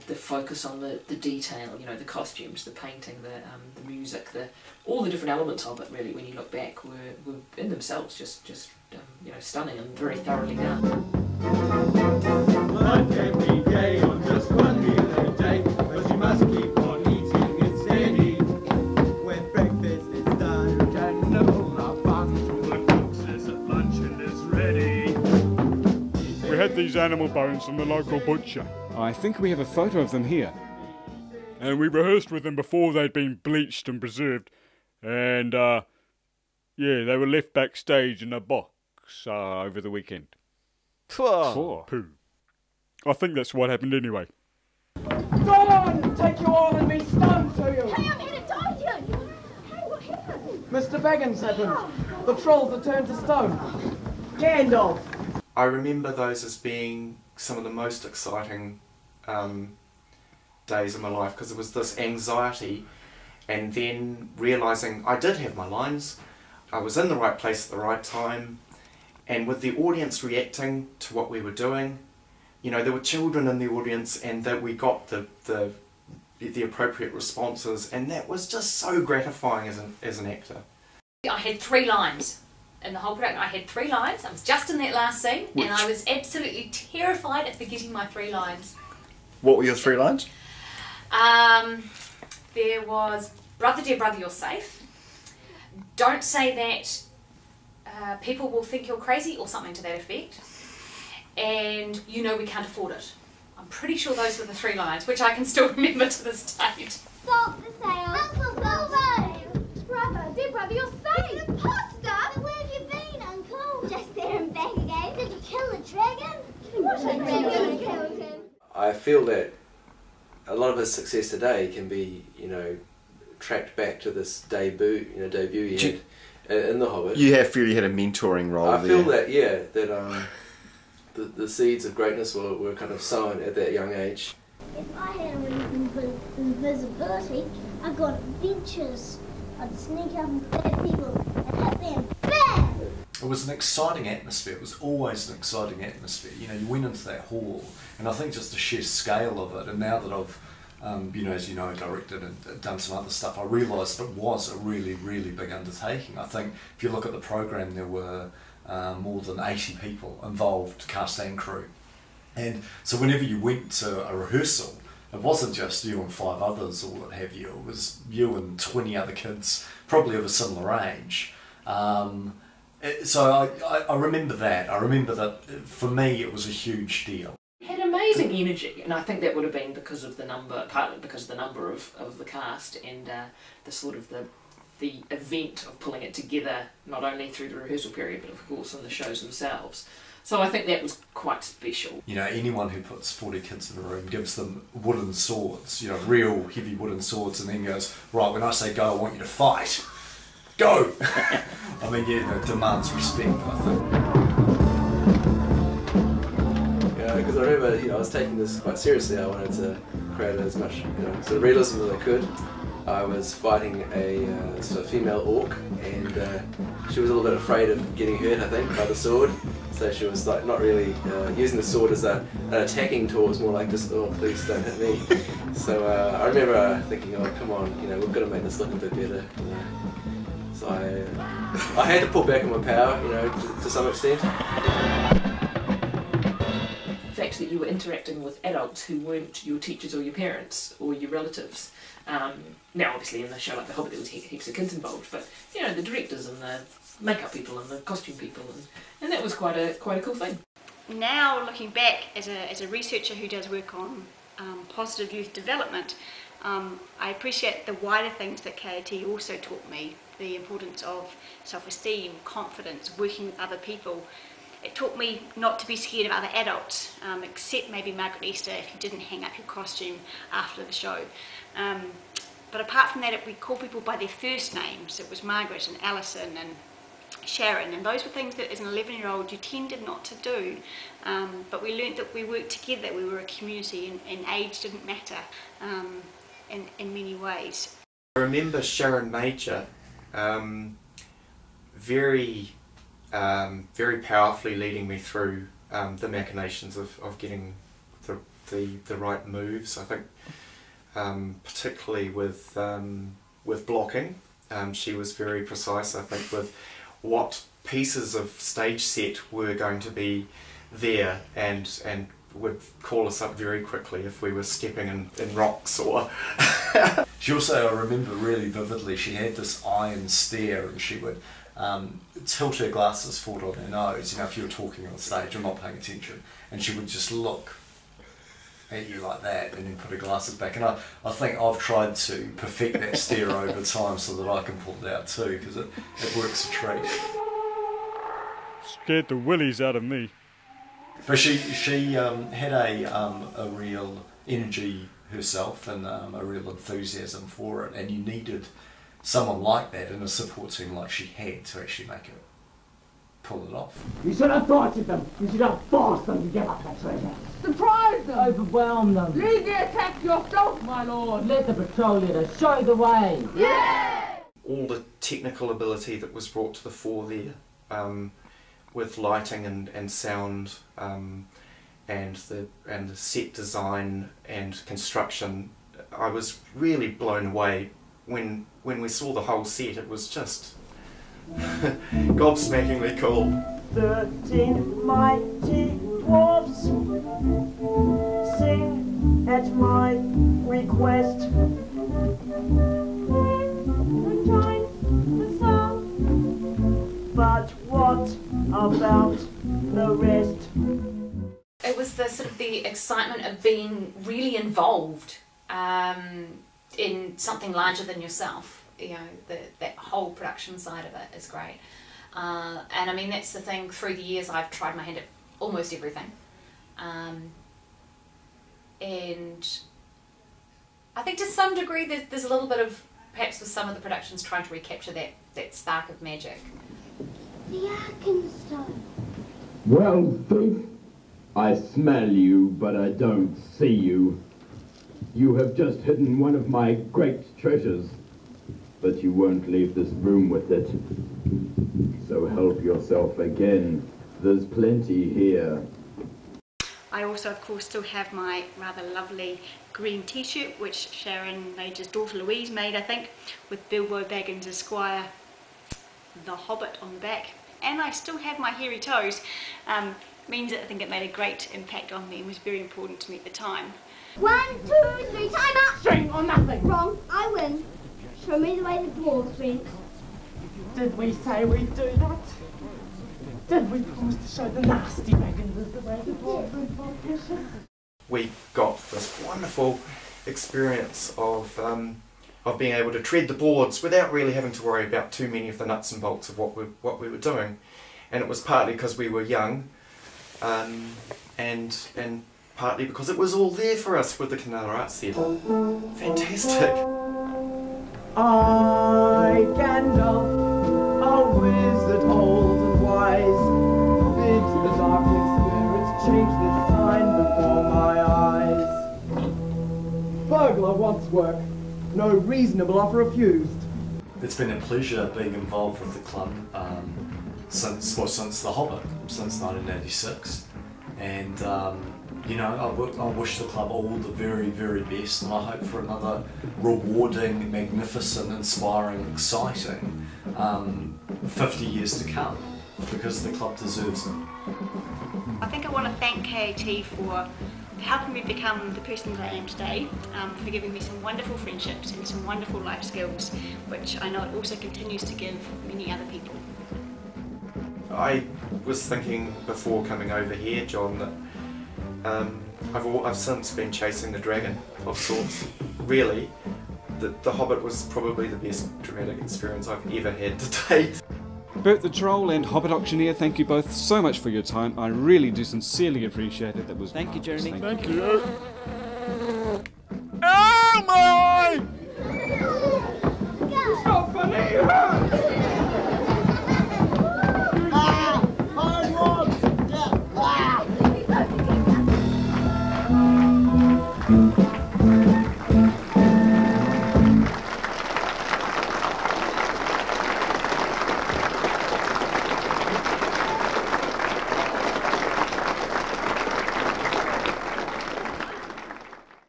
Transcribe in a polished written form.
The focus on the detail, you know, the costumes, the painting, the music, all the different elements of it really, when you look back, were in themselves just you know, stunning and very thoroughly done. Life can be gay on just one meal a day, but you must keep on eating it steady. When breakfast is done, and all my fun, the cook says that luncheon is ready. We had these animal bones from the local butcher. I think we have a photo of them here. And we rehearsed with them before they'd been bleached and preserved. And, yeah, they were left backstage in a box over the weekend. Pooh. I think that's what happened anyway. Go on! Take your all and be stoned to you! Hey, I'm here to die you! Hey, what happened? Mr. Baggins happened. The trolls are turned to stone. Gandalf! I remember those as being some of the most exciting days of my life, because there was this anxiety, and then realising I did have my lines, I was in the right place at the right time, and with the audience reacting to what we were doing, you know, there were children in the audience, and that we got the appropriate responses, and that was just so gratifying as an actor. I had 3 lines. In the whole production, I had 3 lines. I was just in that last scene, and I was absolutely terrified of forgetting my 3 lines. What were your 3 lines? There was, "Brother, dear brother, you're safe. Don't say that people will think you're crazy," or something to that effect. And, "You know we can't afford it." I'm pretty sure those were the 3 lines, which I can still remember to this date. Stop the sale! Uncle Bilbo! Brother, dear brother, you're safe! It's an imposter! Where have you been, Uncle? Just there and back again. Did you kill the dragon? What a dragon! I feel that a lot of his success today can be, you know, tracked back to this debut he had in The Hobbit. You have feel you had a mentoring role there. I feel that, yeah, that the seeds of greatness were kind of sown at that young age. If I had invisibility, I got adventures. I'd sneak up and stab people and hit them. Bam! It was an exciting atmosphere. It was always an exciting atmosphere. You know, you went into that hall, and I think just the sheer scale of it, and now that I've, you know, as you know, directed and done some other stuff, I realised it was a really, really big undertaking. I think if you look at the program, there were more than 80 people involved, cast and crew. And so whenever you went to a rehearsal, it wasn't just you and 5 others or what have you, it was you and 20 other kids, probably of a similar age. So I remember that. I remember that for me it was a huge deal. It had amazing energy, and I think that would have been because of the number, partly because of the number of the cast and the sort of the event of pulling it together, not only through the rehearsal period but of course in the shows themselves. So I think that was quite special. You know, anyone who puts 40 kids in a room, gives them wooden swords, you know, real heavy wooden swords, and then goes, right, when I say go, I want you to fight. Go! I mean, yeah, that demands respect, I think. Yeah, because I remember, you know, I was taking this quite seriously. I wanted to create as much, you know, sort of realism as I could. I was fighting a sort of female orc, and she was a little bit afraid of getting hurt, I think, by the sword. So she was like not really using the sword as an attacking tool. It was more like just, oh, please don't hit me. So I remember thinking, oh, come on, you know, we've got to make this look a bit better. You know. So I had to pull back on my power, you know, to some extent. The fact that you were interacting with adults who weren't your teachers or your parents or your relatives. Now, obviously, in a show like The Hobbit, there was heaps of kids involved, but you know, the directors and the makeup people and the costume people, and that was quite a cool thing. Now, looking back as a researcher who does work on positive youth development, I appreciate the wider things that KAT also taught me, the importance of self-esteem, confidence, working with other people. It taught me not to be scared of other adults, except maybe Margaret Easter if you didn't hang up your costume after the show. But apart from that, we call people by their first names. It was Margaret and Alison and Sharon, and those were things that as an 11-year-old you tended not to do. But we learnt that we worked together, we were a community, and age didn't matter in many ways. I remember Sharon Major very powerfully leading me through the machinations of getting the the right moves. I think particularly with blocking, she was very precise. I think with what pieces of stage set were going to be there, and would call us up very quickly if we were stepping in rocks or... She also, I remember really vividly, she had this iron stare, and she would tilt her glasses forward on her nose, you know, if you were talking on stage or not paying attention, and she would just look at you like that and then put her glasses back. And I think I've tried to perfect that stare over time so that I can pull it out too, because it works a treat. Scared the willies out of me. But she had a real energy herself and a real enthusiasm for it, and you needed someone like that in a support team like she had to actually make it, pull it off. You should have thwarted them. You should have forced them to give up the treasure. Surprise them. Overwhelm them. Lead the attack yourself, my lord. Let the patrol leader show the way. Yeah! All the technical ability that was brought to the fore there, with lighting and sound, and the set design and construction, I was really blown away when we saw the whole set. It was just gobsmackingly cool. 13 mighty dwarfs sing at my request. Join the song, but what about the rest? It was the sort of the excitement of being really involved in something larger than yourself. You know, that whole production side of it is great. And I mean, that's the thing, through the years I've tried my hand at almost everything. And I think to some degree there's a little bit of, perhaps with some of the productions, trying to recapture that spark of magic. The Arkenstone. Well, thief, I smell you, but I don't see you. You have just hidden one of my great treasures, but you won't leave this room with it. So help yourself again. There's plenty here. I also, of course, still have my rather lovely green t-shirt, which Sharon Major's daughter Louise made, I think, with Bilbo Baggins Esquire, the Hobbit on the back. And I still have my hairy toes. Means that I think it made a great impact on me and was very important to me at the time. 1, 2, 3, time up! String or nothing! Wrong, I win. Show me the way the dwarves went. Did we say we'd do that? Did we promise to show the nasty Baggins the way the dwarves went, politicians? We got this wonderful experience of being able to tread the boards without really having to worry about too many of the nuts and bolts of what we were doing. And it was partly because we were young, and partly because it was all there for us with the Khandallah Arts Theatre. Fantastic! I, Gandalf, a wizard old and wise, bid the darkling spirits change this sign before my eyes. Burglar wants work. No reasonable offer refused. It's been a pleasure being involved with the club since The Hobbit, since 1986, and you know, I wish the club all the very, very best, and I hope for another rewarding, magnificent, inspiring, exciting 50 years to come, because the club deserves it. I think I want to thank KAT for helping me become the person that I am today, for giving me some wonderful friendships and some wonderful life skills, which I know it also continues to give many other people. I was thinking before coming over here, John, that I've since been chasing the dragon of sorts. Really, the Hobbit was probably the best dramatic experience I've ever had to date. Bert the Troll and Hobbit Auctioneer, thank you both so much for your time. I really do sincerely appreciate it. That was Thank you, Jeremy. Thank you.